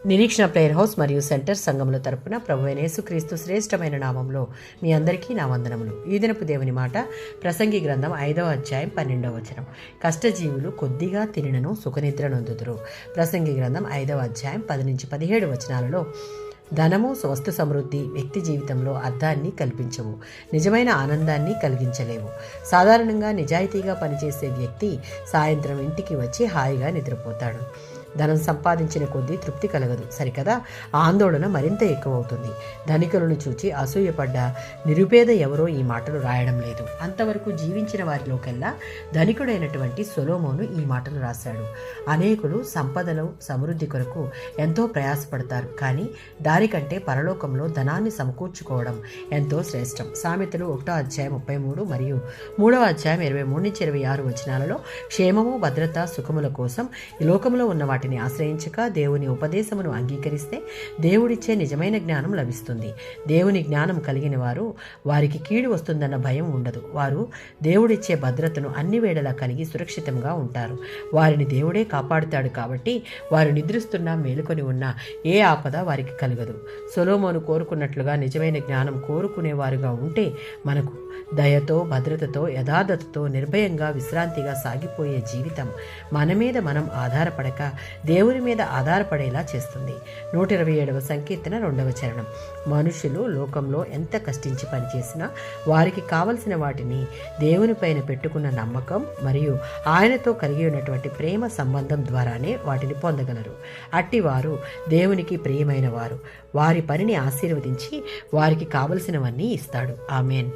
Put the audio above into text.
నిరీక్షణ prayer house మరియు centre సంఘముల తరపున ప్రభువైన యేసుక్రీస్తు శ్రేష్టమైన నామంలో మీ అందరికీ నా వందనములు. ఈ దినపు దేవుని మాట ప్రసంగి గ్రంథం 5వ అధ్యాయం 12వ వచనం. కష్టజీవులు కొద్దిగా తినినను సుఖనిద్ర నొందుదురు. ప్రసంగి గ్రంథం 5వ అధ్యాయం 10-17 వచనాలలో ధనము, వస్తు సమృద్ధి వ్యక్తి జీవితంలో అర్థాన్ని కల్పించవు, నిజమైన ఆనందాన్ని కలిగించలేవు. సాధారణంగా నిజాయితీగా పనిచేసే వ్యక్తి సాయంత్రం ఇంటికి వచ్చి హాయిగా నిద్రపోతాడు. ధనం సంపాదించిన కొద్దీ తృప్తి కలగదు, సరికదా? ఆందోళన మరింత ఎక్కువవుతుంది. ధనికులను చూచి అసూయపడ్డ నిరుపేద ఎవరో ఈ మాటలు రాయడం లేదు. అంతవరకు జీవించిన వారిలోకెల్లా ధనికుడైనటువంటి సొలొమోను ఈ మాటలు రాశాడు. అనేకులు సంపదలు సమృద్ధి కొరకు ఎంతో ప్రయాసపడతారు, కానీ దానికంటే పరలోకంలో ధనాన్ని సమకూర్చుకోవడం ఎంతో శ్రేష్టం. సామెతలు 1వ అధ్యాయం 33 మరియు 3వ అధ్యాయం 23-26 వచనాలలో క్షేమము, భద్రత, సుఖముల కోసం ఈ లోకంలో ఉన్న వాటిని ఆశ్రయించక దేవుని ఉపదేశమును అంగీకరిస్తే దేవుడిచ్చే నిజమైన జ్ఞానం లభిస్తుంది. దేవుని జ్ఞానం కలిగిన వారు వారికి కీడు వస్తుందన్న భయం ఉండదు. వారు దేవుడిచ్చే భద్రతను అన్ని వేళలా కలిగి సురక్షితంగా ఉంటారు. వారిని దేవుడే కాపాడుతాడు కాబట్టి వారు నిద్రిస్తున్నా మేలుకొని ఉన్నా ఏ ఆపద వారికి కలగదు. సొలొమోను కోరుకున్నట్లుగా నిజమైన జ్ఞానం కోరుకునేవారుగా ఉంటే మనకు దయతో, భద్రతతో, యథార్థతతో నిర్భయంగా విశ్రాంతిగా సాగిపోయే జీవితం మన మీద మనం ఆధారపడక దేవుని మీద ఆధారపడేలా చేస్తుంది. 127వ సంకీర్తన 2వ చరణం. మనుషులు లోకంలో ఎంత కష్టించి పనిచేసినా వారికి కావలసిన వాటిని దేవుని పైన పెట్టుకున్న నమ్మకం మరియు ఆయనతో కలిగి ఉన్నటువంటి ప్రేమ సంబంధం ద్వారానే వాటిని పొందగలరు. అట్టివారు దేవునికి ప్రియమైన వారు. వారి పనిని ఆశీర్వదించి వారికి కావలసినవన్నీ ఇస్తాడు. ఆమేన్.